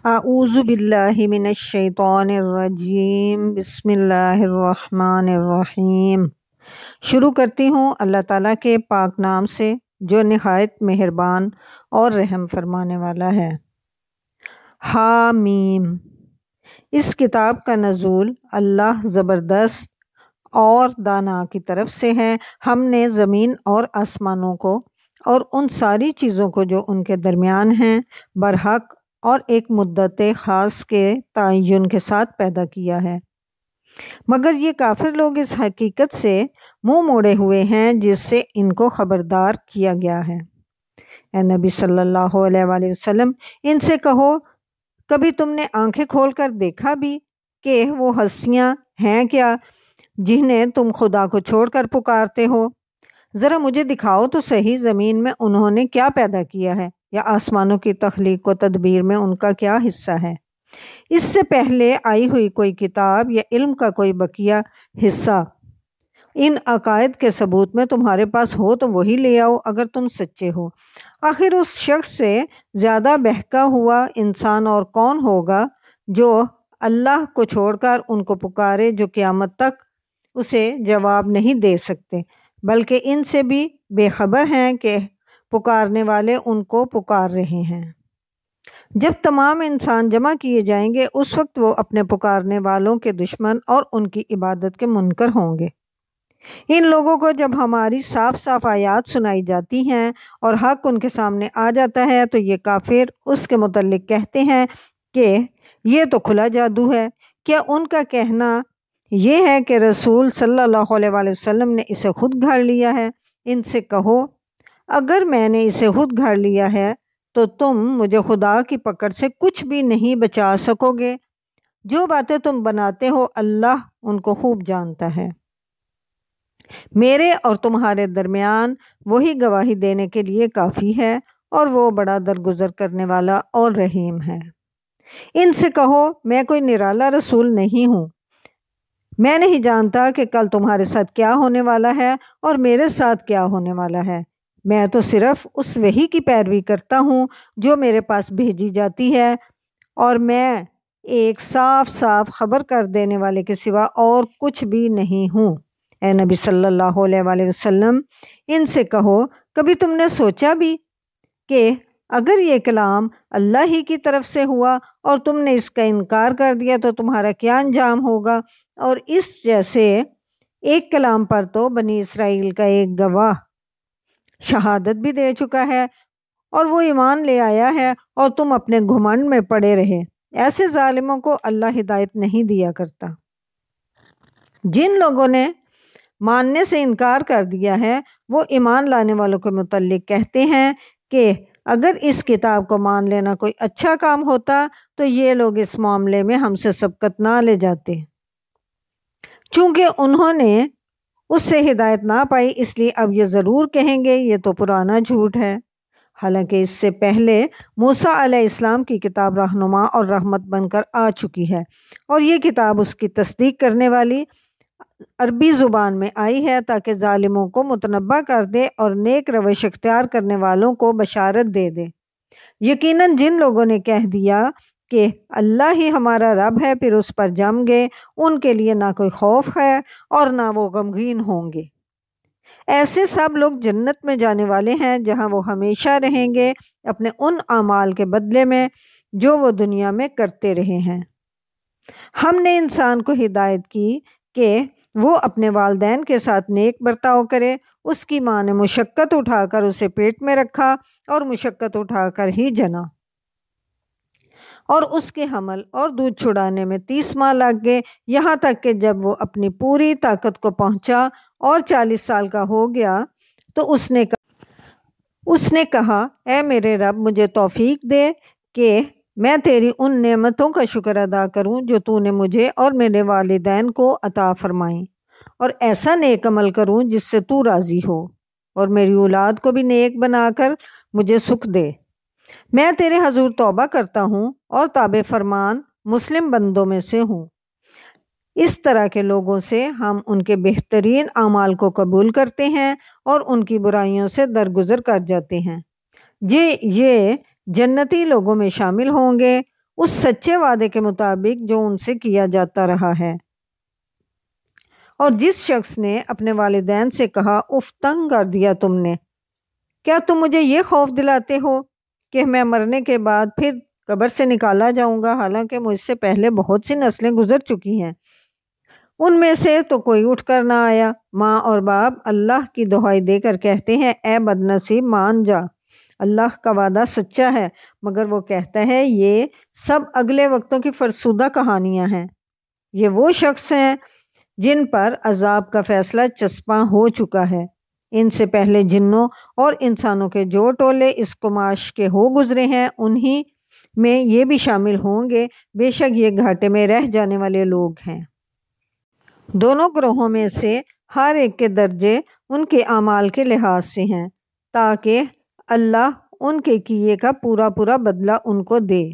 اعوذ باللہ من الشیطان الرجیم، بسم اللہ الرحمن الرحیم۔ شروع کرتی ہوں اللہ تعالیٰ کے پاک نام سے جو نہایت مہربان اور رحم فرمانے والا ہے۔ حامیم۔ اس کتاب کا نزول اللہ زبردست اور دانا کی طرف سے ہے۔ ہم نے زمین اور آسمانوں کو اور ان ساری چیزوں کو جو ان کے درمیان ہیں برحق اور ایک مدت خاص کے تعین کے ساتھ پیدا کیا ہے، مگر یہ کافر لوگ اس حقیقت سے منہ موڑے ہوئے ہیں جس سے ان کو خبردار کیا گیا ہے۔ اے نبی صلی اللہ علیہ وآلہ وسلم، ان سے کہو، کبھی تم نے آنکھیں کھول کر دیکھا بھی کہ وہ ہستیاں ہیں کیا جنہیں تم خدا کو چھوڑ کر پکارتے ہو؟ ذرا مجھے دکھاؤ تو صحیح، زمین میں انہوں نے کیا پیدا کیا ہے، یا آسمانوں کی تخلیق و تدبیر میں ان کا کیا حصہ ہے؟ اس سے پہلے آئی ہوئی کوئی کتاب یا علم کا کوئی بقیہ حصہ ان عقائد کے ثبوت میں تمہارے پاس ہو تو وہی لے آؤ اگر تم سچے ہو۔ آخر اس شخص سے زیادہ بہکا ہوا انسان اور کون ہوگا جو اللہ کو چھوڑ کر ان کو پکارے جو قیامت تک اسے جواب نہیں دے سکتے، بلکہ ان سے بھی بے خبر ہیں کہ پکارنے والے ان کو پکار رہے ہیں۔ جب تمام انسان جمع کیے جائیں گے اس وقت وہ اپنے پکارنے والوں کے دشمن اور ان کی عبادت کے منکر ہوں گے۔ ان لوگوں کو جب ہماری صاف صاف آیات سنائی جاتی ہیں اور حق ان کے سامنے آ جاتا ہے تو یہ کافر اس کے متعلق کہتے ہیں کہ یہ تو کھلا جادو ہے۔ کیا ان کا کہنا یہ ہے کہ رسول صلی اللہ علیہ وآلہ وسلم نے اسے خود گھڑ لیا ہے؟ ان سے کہو، اگر میں نے اسے خود گھڑ لیا ہے تو تم مجھے خدا کی پکڑ سے کچھ بھی نہیں بچا سکو گے۔ جو باتیں تم بناتے ہو اللہ ان کو خوب جانتا ہے۔ میرے اور تمہارے درمیان وہی گواہی دینے کے لیے کافی ہے اور وہ بڑا درگزر کرنے والا اور رحیم ہے۔ ان سے کہو، میں کوئی نرالا رسول نہیں ہوں، میں نہیں جانتا کہ کل تمہارے ساتھ کیا ہونے والا ہے اور میرے ساتھ کیا ہونے والا ہے۔ میں تو صرف اس وحی کی پیروی کرتا ہوں جو میرے پاس بھیجی جاتی ہے، اور میں ایک صاف صاف خبر کر دینے والے کے سوا اور کچھ بھی نہیں ہوں۔ اے نبی صلی اللہ علیہ وآلہ وسلم، ان سے کہو، کبھی تم نے سوچا بھی کہ اگر یہ کلام اللہ ہی کی طرف سے ہوا اور تم نے اس کا انکار کر دیا تو تمہارا کیا انجام ہوگا؟ اور اس جیسے ایک کلام پر تو بنی اسرائیل کا ایک گواہ شہادت بھی دے چکا ہے اور وہ ایمان لے آیا ہے اور تم اپنے گھمنڈ میں پڑے رہے۔ ایسے ظالموں کو اللہ ہدایت نہیں دیا کرتا۔ جن لوگوں نے ماننے سے انکار کر دیا ہے وہ ایمان لانے والوں کے متعلق کہتے ہیں کہ اگر اس کتاب کو مان لینا کوئی اچھا کام ہوتا تو یہ لوگ اس معاملے میں ہم سے سبقت نہ لے جاتے۔ چونکہ انہوں نے اس سے ہدایت نہ پائی اس لیے اب یہ ضرور کہیں گے یہ تو پرانا جھوٹ ہے، حالانکہ اس سے پہلے موسیٰ علیہ السلام کی کتاب رہنما اور رحمت بن کر آ چکی ہے، اور یہ کتاب اس کی تصدیق کرنے والی عربی زبان میں آئی ہے تاکہ ظالموں کو متنبہ کر دے اور نیک روش اختیار کرنے والوں کو بشارت دے دے۔ یقیناً جن لوگوں نے کہہ دیا کہ اللہ ہی ہمارا رب ہے پھر اس پر جم گئے، ان کے لیے نہ کوئی خوف ہے اور نہ وہ غمگین ہوں گے۔ ایسے سب لوگ جنت میں جانے والے ہیں جہاں وہ ہمیشہ رہیں گے اپنے ان اعمال کے بدلے میں جو وہ دنیا میں کرتے رہے ہیں۔ ہم نے انسان کو ہدایت کی کہ وہ اپنے والدین کے ساتھ نیک برتاؤ کرے۔ اس کی ماں نے مشقت اٹھا کر اسے پیٹ میں رکھا اور مشقت اٹھا کر ہی جنا، اور اس کے حمل اور دودھ چھڑانے میں 30 ماہ لگ گئے، یہاں تک کہ جب وہ اپنی پوری طاقت کو پہنچا اور 40 سال کا ہو گیا تو اس نے کہا، اے میرے رب، مجھے توفیق دے کہ میں تیری ان نعمتوں کا شکر ادا کروں جو تو نے مجھے اور میرے والدین کو عطا فرمائیں، اور ایسا نیک عمل کروں جس سے تو راضی ہو، اور میری اولاد کو بھی نیک بنا کر مجھے سکھ دے۔ میں تیرے حضور توبہ کرتا ہوں اور تابع فرمان مسلم بندوں میں سے ہوں۔ اس طرح کے لوگوں سے ہم ان کے بہترین اعمال کو قبول کرتے ہیں اور ان کی برائیوں سے درگزر کر جاتے ہیں۔ یہ جنتی لوگوں میں شامل ہوں گے، اس سچے وعدے کے مطابق جو ان سے کیا جاتا رہا ہے۔ اور جس شخص نے اپنے والدین سے کہا اف تنگ کر دیا تم نے، کیا تم مجھے یہ خوف دلاتے ہو کہ میں مرنے کے بعد پھر قبر سے نکالا جاؤں گا، حالانکہ مجھ سے پہلے بہت سی نسلیں گزر چکی ہیں، ان میں سے تو کوئی اٹھ کر نہ آیا۔ ماں اور باپ اللہ کی دہائی دے کر کہتے ہیں اے بدنصیب مان جا، اللہ کا وعدہ سچا ہے، مگر وہ کہتا ہے یہ سب اگلے وقتوں کی فرسودہ کہانیاں ہیں۔ یہ وہ شخص ہیں جن پر عذاب کا فیصلہ چسپاں ہو چکا ہے، ان سے پہلے جنوں اور انسانوں کے جو ٹولے اس کماش کے ہو گزرے ہیں انہی میں یہ بھی شامل ہوں گے، بے شک یہ گھاٹے میں رہ جانے والے لوگ ہیں۔ دونوں گروہوں میں سے ہر ایک کے درجے ان کے اعمال کے لحاظ سے ہیں، تاکہ اللہ ان کے کیے کا پورا پورا بدلہ ان کو دے۔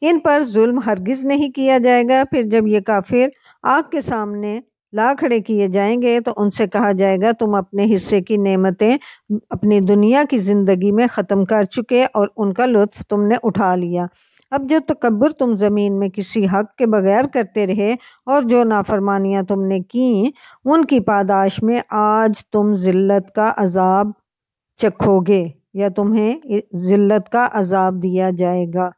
ان پر ظلم ہرگز نہیں کیا جائے گا۔ پھر جب یہ کافر آگ کے سامنے لا کھڑے کیے جائیں گے تو ان سے کہا جائے گا تم اپنے حصے کی نعمتیں اپنی دنیا کی زندگی میں ختم کر چکے اور ان کا لطف تم نے اٹھا لیا، اب جو تکبر تم زمین میں کسی حق کے بغیر کرتے رہے اور جو نافرمانیاں تم نے کیں ان کی پاداش میں آج تم ذلت کا عذاب چکھو گے یا تمہیں ذلت کا عذاب دیا جائے گا۔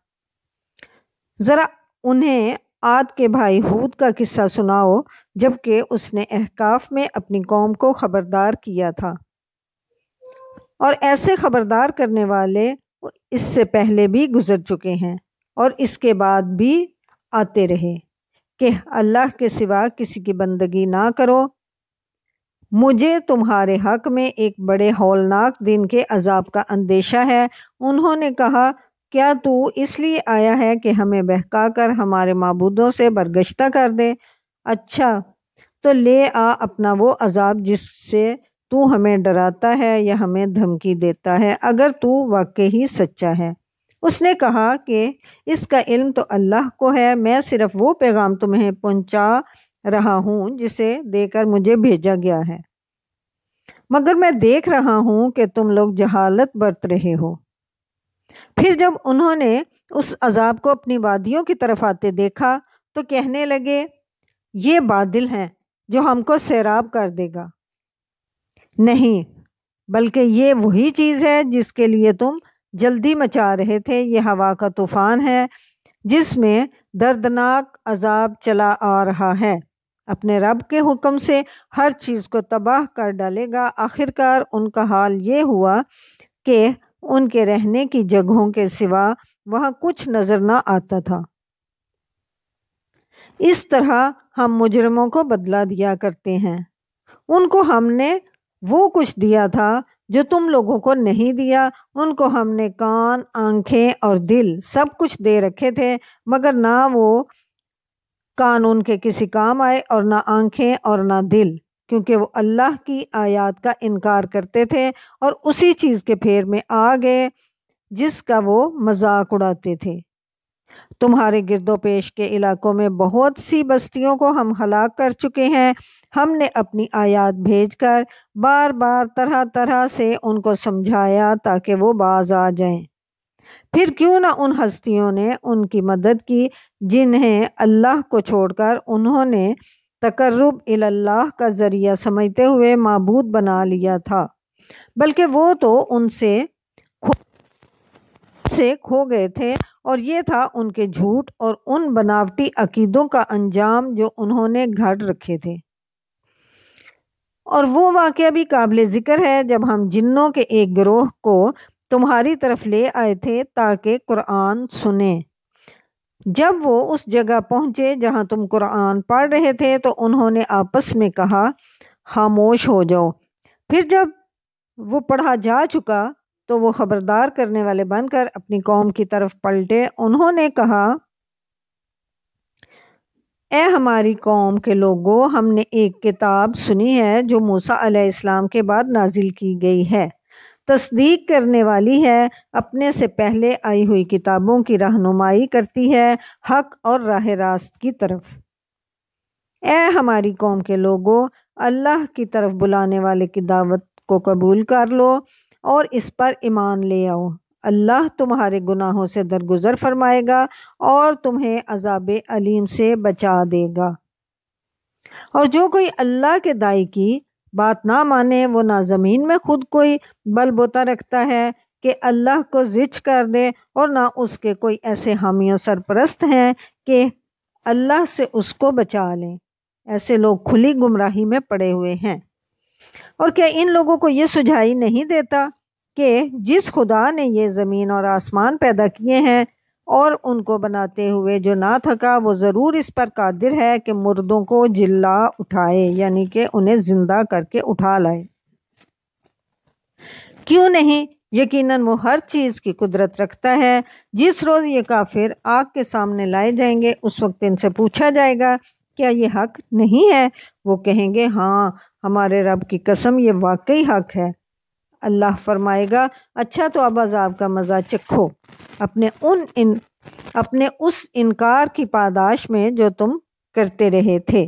ذرا انہیں عاد کے بھائی ہود کا قصہ سناؤ جبکہ اس نے احقاف میں اپنی قوم کو خبردار کیا تھا، اور ایسے خبردار کرنے والے اس سے پہلے بھی گزر چکے ہیں اور اس کے بعد بھی آتے رہے کہ اللہ کے سوا کسی کی بندگی نہ کرو، مجھے تمہارے حق میں ایک بڑے ہولناک دن کے عذاب کا اندیشہ ہے۔ انہوں نے کہا کیا تو اس لیے آیا ہے کہ ہمیں بہکا کر ہمارے معبودوں سے برگشتہ کر دے؟ اچھا تو لے آ اپنا وہ عذاب جس سے تو ہمیں ڈراتا ہے یا ہمیں دھمکی دیتا ہے، اگر تو واقعی سچا ہے۔ اس نے کہا کہ اس کا علم تو اللہ کو ہے، میں صرف وہ پیغام تمہیں پہنچا رہا ہوں جسے دے کر مجھے بھیجا گیا ہے، مگر میں دیکھ رہا ہوں کہ تم لوگ جہالت برت رہے ہو۔ پھر جب انہوں نے اس عذاب کو اپنی وادیوں کی طرف آتے دیکھا تو کہنے لگے یہ بادل ہیں جو ہم کو سیراب کر دے گا، نہیں بلکہ یہ وہی چیز ہے جس کے لیے تم جلدی مچا رہے تھے، یہ ہوا کا طوفان ہے جس میں دردناک عذاب چلا آ رہا ہے، اپنے رب کے حکم سے ہر چیز کو تباہ کر ڈالے گا۔ آخرکار ان کا حال یہ ہوا کہ ان کے رہنے کی جگہوں کے سوا وہاں کچھ نظر نہ آتا تھا۔ اس طرح ہم مجرموں کو بدلہ دیا کرتے ہیں، ان کو ہم نے وہ کچھ دیا تھا جو تم لوگوں کو نہیں دیا، ان کو ہم نے کان، آنکھیں اور دل سب کچھ دے رکھے تھے، مگر نہ وہ کان ان کے کسی کام آئے اور نہ آنکھیں اور نہ دل، کیونکہ وہ اللہ کی آیات کا انکار کرتے تھے اور اسی چیز کے پھیر میں آ گئے جس کا وہ مذاق اڑاتے تھے۔ تمہارے گرد و پیش کے علاقوں میں بہت سی بستیوں کو ہم ہلاک کر چکے ہیں، ہم نے اپنی آیات بھیج کر بار بار طرح طرح سے ان کو سمجھایا تاکہ وہ باز آ جائیں۔ پھر کیوں نہ ان ہستیوں نے ان کی مدد کی جنہیں اللہ کو چھوڑ کر انہوں نے تقرب اللہ کا ذریعہ سمجھتے ہوئے معبود بنا لیا تھا، بلکہ وہ تو ان سے کھو گئے تھے، اور یہ تھا ان کے جھوٹ اور ان بناوٹی عقیدوں کا انجام جو انہوں نے گھڑ رکھے تھے۔ اور وہ واقعہ بھی قابل ذکر ہے جب ہم جنوں کے ایک گروہ کو تمہاری طرف لے آئے تھے تاکہ قرآن سنیں۔ جب وہ اس جگہ پہنچے جہاں تم قرآن پڑھ رہے تھے تو انہوں نے آپس میں کہا خاموش ہو جاؤ۔ پھر جب وہ پڑھا جا چکا تو وہ خبردار کرنے والے بن کر اپنی قوم کی طرف پلٹے، انہوں نے کہا اے ہماری قوم کے لوگو، ہم نے ایک کتاب سنی ہے جو موسیٰ علیہ السلام کے بعد نازل کی گئی ہے، تصدیق کرنے والی ہے، اپنے سے پہلے آئی ہوئی کتابوں کی رہنمائی کرتی ہے حق اور راہ راست کی طرف۔ اے ہماری قوم کے لوگو، اللہ کی طرف بلانے والے کی دعوت کو قبول کر لو اور اس پر ایمان لے آؤ۔ اللہ تمہارے گناہوں سے درگزر فرمائے گا اور تمہیں عذاب علیم سے بچا دے گا۔ اور جو کوئی اللہ کے داعی کی بات نہ مانے، وہ نہ زمین میں خود کوئی بل بوتا رکھتا ہے کہ اللہ کو زچ کر دے، اور نہ اس کے کوئی ایسے حامی و سرپرست ہیں کہ اللہ سے اس کو بچا لیں۔ ایسے لوگ کھلی گمراہی میں پڑے ہوئے ہیں۔ اور کیا ان لوگوں کو یہ سجھائی نہیں دیتا کہ جس خدا نے یہ زمین اور آسمان پیدا کیے ہیں اور ان کو بناتے ہوئے جو نہ تھکا، وہ ضرور اس پر قادر ہے کہ مردوں کو جلا اٹھائے، یعنی کہ انہیں زندہ کر کے اٹھا لائے۔ کیوں نہیں؟ یقیناً وہ ہر چیز کی قدرت رکھتا ہے۔ جس روز یہ کافر آگ کے سامنے لائے جائیں گے، اس وقت ان سے پوچھا جائے گا کیا یہ حق نہیں ہے؟ وہ کہیں گے ہاں، ہمارے رب کی قسم یہ واقعی حق ہے۔ اللہ فرمائے گا اچھا تو اب عذاب کا مزہ چکھو اپنے اس انکار کی پاداش میں جو تم کرتے رہے تھے۔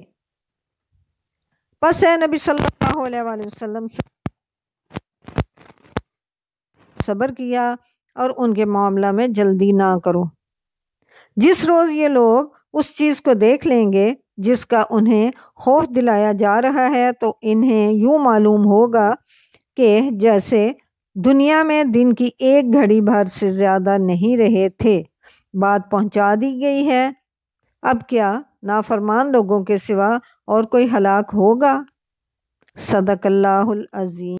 پس اے نبی صلی اللہ علیہ وآلہ وسلم صبر کیا اور ان کے معاملہ میں جلدی نہ کرو۔ جس روز یہ لوگ اس چیز کو دیکھ لیں گے جس کا انہیں خوف دلایا جا رہا ہے، تو انہیں یوں معلوم ہوگا کہ جیسے دنیا میں دن کی ایک گھڑی بھر سے زیادہ نہیں رہے تھے۔ بات پہنچا دی گئی ہے، اب کیا نافرمان لوگوں کے سوا اور کوئی ہلاک ہوگا؟ صدق اللہ العظیم۔